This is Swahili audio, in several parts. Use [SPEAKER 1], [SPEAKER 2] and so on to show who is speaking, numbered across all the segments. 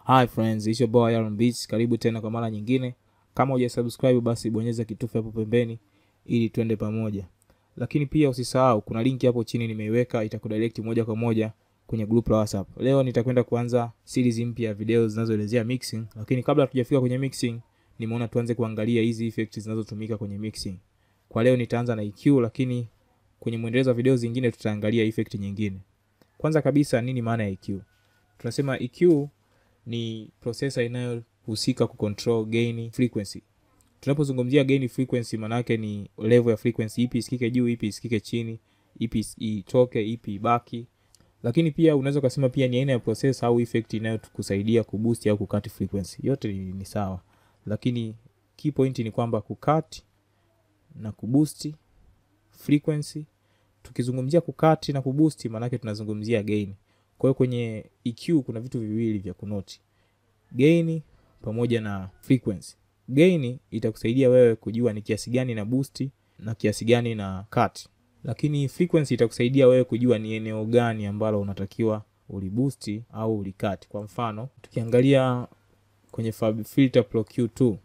[SPEAKER 1] Hi friends, it's your boy Aaron Beats. Karibu tena kwa mara nyingine. Kama hujasubscribe basi bonyeza kitufe hapo pembeni ili tuende pamoja. Lakini pia usisahau kuna link hapo chini nimeiweka, itakudirect moja kwa moja kwenye group la WhatsApp. Leo nitakwenda kuanza series mpya ya video zinazoelezea mixing, lakini kabla hatujafika kwenye mixing, nimeona tuanze kuangalia hizi effects zinazotumika kwenye mixing. Kwa leo nitaanza na EQ, lakini kwenye muendelezo wa video zingine tutaangalia effect nyingine. Kwanza kabisa, nini maana ya EQ? Tunasema EQ ni processor inayohusika kucontrol gain frequency. Tunapozungumzia gain frequency maana yake ni level ya frequency, ipi isikike juu, ipi isikike chini, ipi itoke, ipi ibaki. Lakini pia unaweza kusema pia ni aina ya processor au effect inayotusaidia kuboost au kucut frequency. Yote ni sawa. Lakini key point ni kwamba kucut na kuboost frequency. Tukizungumzia kucut na kuboost maana yake tunazungumzia gain. Kwa hiyo kwenye EQ kuna vitu viwili vya kunoti. Gain pamoja na frequency. Gain itakusaidia wewe kujua ni kiasi gani na boost na kiasi gani na cut. Lakini frequency itakusaidia wewe kujua ni eneo gani ambalo unatakiwa uliboost au ulicut. Kwa mfano, tukiangalia kwenye filter Pro Q2,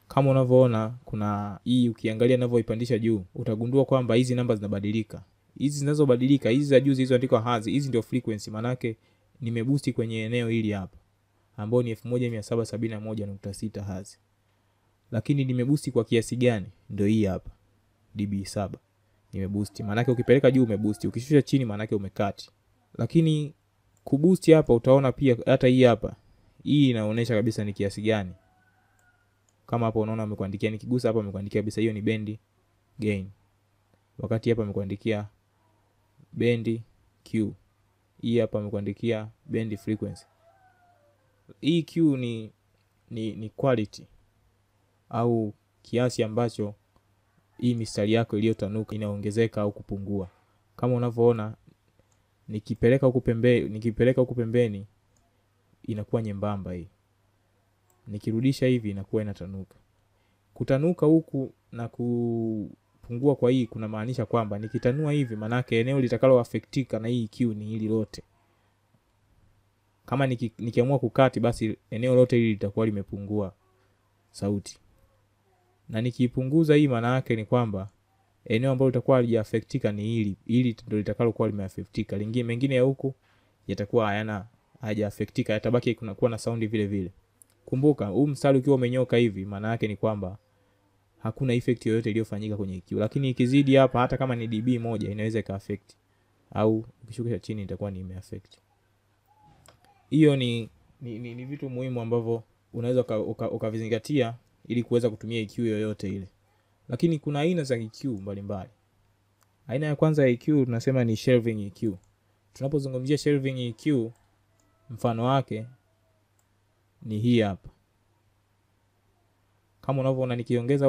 [SPEAKER 1] kama unavyoona kuna hii, ukiangalia ninavyoipandisha juu, utagundua kwamba hizi namba zinabadilika. Hizi zinazobadilika, hizi za juu zilizoandikwa hertz, hizi ndio frequency, maana yake nimeboost kwenye eneo hili hapa ambao ni 1771.6 hertz. Lakini nimeboost kwa kiasi gani? Ndio hii hapa dB 7 nimeboost. Maana yake ukipeleka juu umeboost, ukishusha chini maana yake umecut. Lakini kuboost hapa utaona pia hata hii hapa, hii inaonyesha kabisa ni kiasi gani. Kama hapo unaona amekuandikia, nikigusa hapa amekuandikia kabisa hiyo ni band gain. Wakati hapa amekuandikia band Q. Hii hapa amekuandikia band frequency. Hii Q ni quality au kiasi ambacho hii mistari yako iliyotanuka inaongezeka au kupungua. Kama unavyoona nikipeleka huku pembeni inakuwa nyembamba hii. Nikirudisha hivi inakuwa inatanuka. Kutanuka huku na kupungua kwa hii kuna maanisha kwamba nikitanua hivi maana yake eneo litakalo affectika na hii EQ ni hili lote. Kama nikiamua kukati basi eneo lote hili litakuwa limepungua sauti. Na nikipunguza hii maana yake ni kwamba eneo ambalo litakuwa halijaffectika ni hili ndio litakalo kuwa limeaffectika. Lingine mengine ya huku yatakuwa hajaffectika, yatabaki kunakuwa na sound vile vile. Kumbuka huu mstari ukiwa umenyoka hivi maana yake ni kwamba hakuna effect yoyote iliyofanyika kwenye EQ. Lakini ikizidi hapa hata kama ni dB moja inaweza ka affect, au ukishukisha chini itakuwa ni imeaffect. Hiyo ni vitu muhimu ambavyo unaweza ukavizingatia ili kuweza kutumia EQ yoyote ile. Lakini kuna aina za EQ mbalimbali. Aina ya kwanza ya EQ tunasema ni shelving EQ. Tunapozungumzia shelving EQ, mfano wake ni hii hapa. Kama unavyoona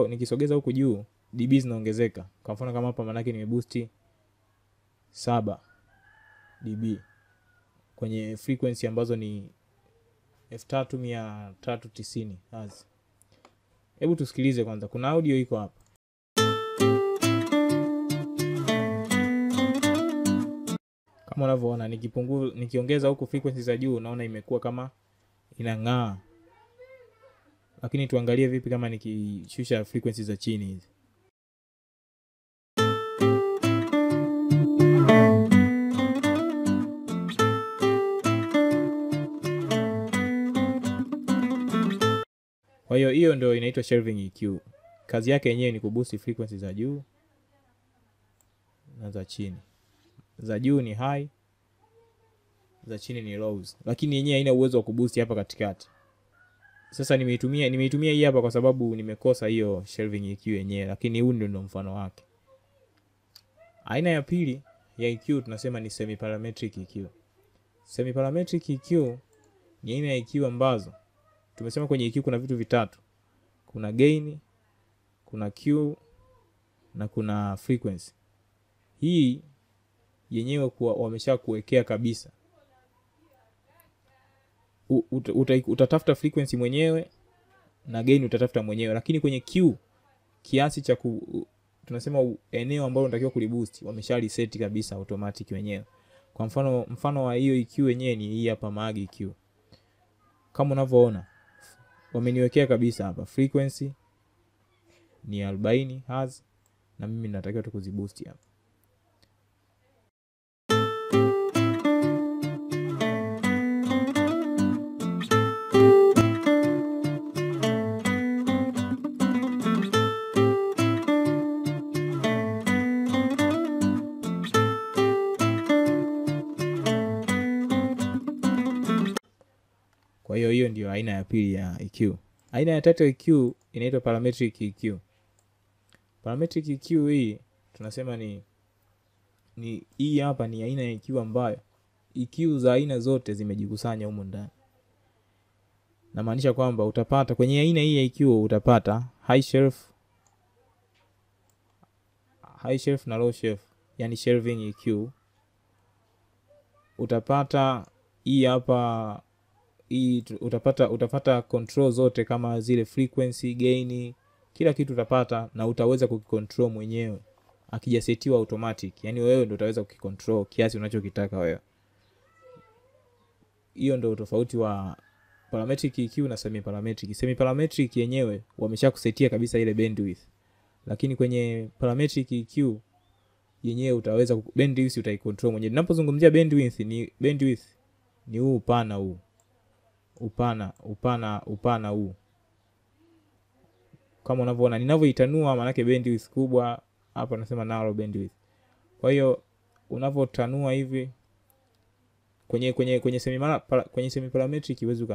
[SPEAKER 1] nikisogeza huku juu dB zinaongezeka. Kwa mfano kama hapa maana yake nimeboost 7 dB kwenye frequency ambazo ni 3390 Hz. Hebu tusikilize kwanza, kuna audio iko hapa. Kama unavyoona nikiongeza huku frequency za juu naona imekuwa kama inang'aa. Lakini tuangalie vipi kama nikishusha frequency za chini hizi. Kwa hiyo ndio inaitwa shelving EQ. Kazi yake yenyewe ni kuboost frequency za juu na za chini. Za juu ni high, za chini ni lows. Lakini yenyewe haina uwezo wa kuboost hapa katikati. Sasa nimeitumia hii hapa kwa sababu nimekosa hiyo shelving EQ yenyewe, lakini huu ndio mfano wake. Aina ya pili ya EQ tunasema ni semi-parametric EQ. Semi-parametric EQ ni aina ya EQ ambazo tumesema kwenye EQ kuna vitu vitatu. Kuna gain, kuna Q na kuna frequency. Hii yenyewe wamesha kuwekea kabisa. Utatafuta frequency mwenyewe na gain utatafuta mwenyewe, lakini kwenye Q kiasi cha tunasema eneo ambalo unatakiwa kuliboost wamesha reset kabisa automatic wenyewe. Kwa mfano wa hiyo EQ yenyewe ni hii hapa mag EQ. Kama unavyoona wameniwekea kabisa hapa frequency ni 40 Hz na mimi natakiwa tu kuziboost hapa. Kwa hiyo ndio aina ya pili ya EQ. Aina ya tatu ya EQ inaitwa parametric EQ. Parametric EQ hii tunasema ni hii hapa ni aina ya EQ ambayo EQ za aina zote zimejikusanya humo ndani. Na maanisha kwamba utapata kwenye aina hii ya EQ utapata high shelf na low shelf, yani shelving EQ. Utapata hii hapa utapata control zote kama zile frequency, gain, kila kitu utapata, na utaweza kukicontrol mwenyewe akijasetiwa automatic. Yani wewe ndio utaweza kukicontrol kiasi unachokitaka wewe. Hiyo ndio tofauti wa parametric EQ na semi parametric. Semi parametric yenyewe wameshakusetia kabisa ile bandwidth. Lakini kwenye parametric EQ yenyewe utaweza bandwidth utaicontrol mwenyewe. Ninapozungumzia bandwidth ni huu upana huu. Upana huu. Kama unavyoona ninavyoitanua maana yake bandwidth kubwa, hapa nasema narrow bandwidth. Kwa hiyo unavyotanua hivi kwenye semi parametric uweze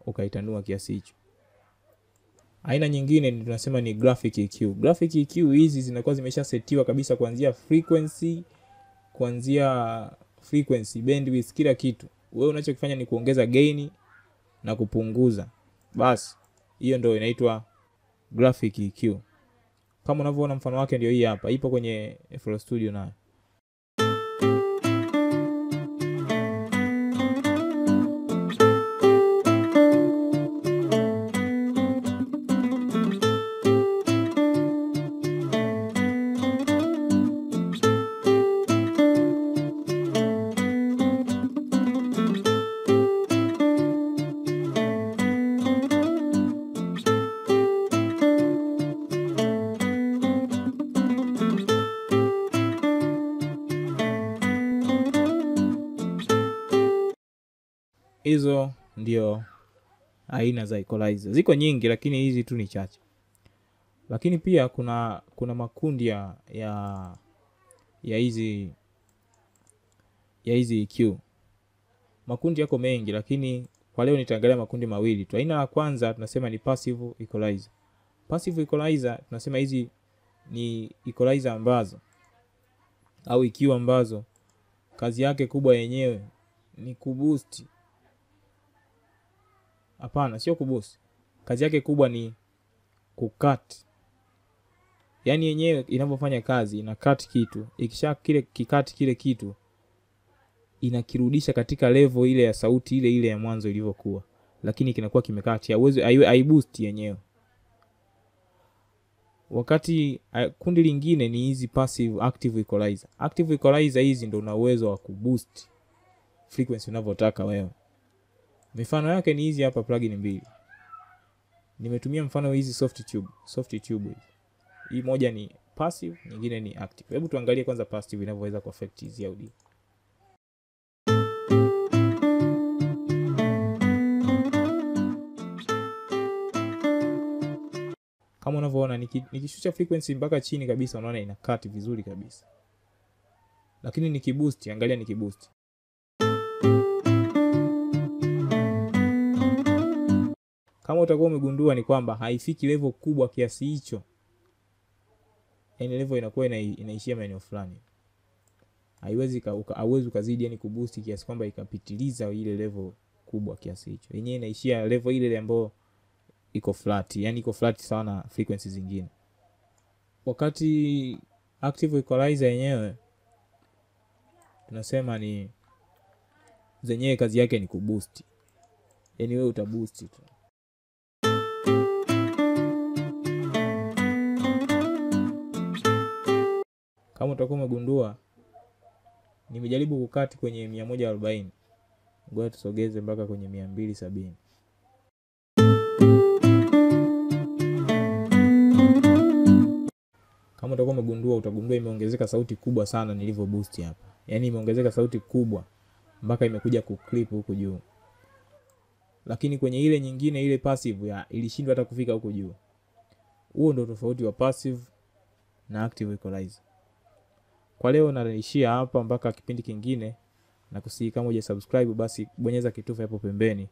[SPEAKER 1] ukaitanua kiasi hicho. Aina nyingine ni tunasema ni graphic EQ. Graphic EQ hizi zinakuwa zimeshasetiwa kabisa kuanzia frequency, bandwidth, kila kitu. Wewe unachokifanya ni kuongeza gain na kupunguza. Basi hiyo ndio inaitwa graphic EQ. Kama unavyoona mfano wake ndio hii hapa. Ipo kwenye FL Studio nayo. Hizo ndio aina za equalizer. Ziko nyingi lakini hizi tu ni chache. Lakini pia kuna makundi ya hizi EQ. Makundi yako mengi lakini kwa leo nitaangalia makundi mawili tu. Aina ya kwanza tunasema ni passive equalizer. Passive equalizer tunasema hizi ni equalizer ambazo au EQ ambazo kazi yake kubwa yenyewe ni kuboost. Hapana, sio kuboost. Kazi yake kubwa ni kucut. Yani yenyewe inapofanya kazi ina cut kitu. Ikisha kile kitu inakirudisha katika level ile ya sauti ile ya mwanzo ilivyokuwa. Lakini kinakuwa kimekati. Haiwezi boost yenyewe. Wakati kundi lingine ni hizi passive active equalizer. Active equalizer hizi ndio una uwezo wa kuboost frequency unavyotaka wewe. Mifano yake ni hizi hapa plugin mbili. Nimetumia mfano hizi soft tube. Hii moja ni passive, nyingine ni active. Hebu tuangalie kwanza passive inavyoweza kuaffect hizi audio. Kama unavyoona nikishusha frequency mpaka chini kabisa unaona ina cut vizuri kabisa. Lakini nikiboost, angalia nikiboost. Kama utakuwa umegundua ni kwamba haifiki level kubwa kiasi hicho. Yani level inakuwa inaishia maeneo fulani. Haiwezi ukazidi yani kuboost kiasi kwamba ikapitiliza ile level kubwa kiasi hicho. Yenyewe inaishia level ile ambayo iko flat, yani iko flat sawa na frequency zingine. Wakati active equalizer yenyewe tunasema ni zenyewe kazi yake ni kuboost. Yani wewe utaboost tu. Kama utakuwa umegundua nimejaribu kukati kwenye 140. Ngoja tusogeze mpaka kwenye 270. Kama utakuwa umegundua, utagundua imeongezeka sauti kubwa sana nilivyo boost hapa. Yaani imeongezeka sauti kubwa mpaka imekuja kuclip huku juu. Lakini kwenye ile nyingine, ile passive ilishindwa hata kufika huku juu. Huo ndio tofauti wa passive na active equalizer. Kwa leo naishia hapa mpaka kipindi kingine, na kusihi kama hujasubscribe basi bonyeza kitufe hapo pembeni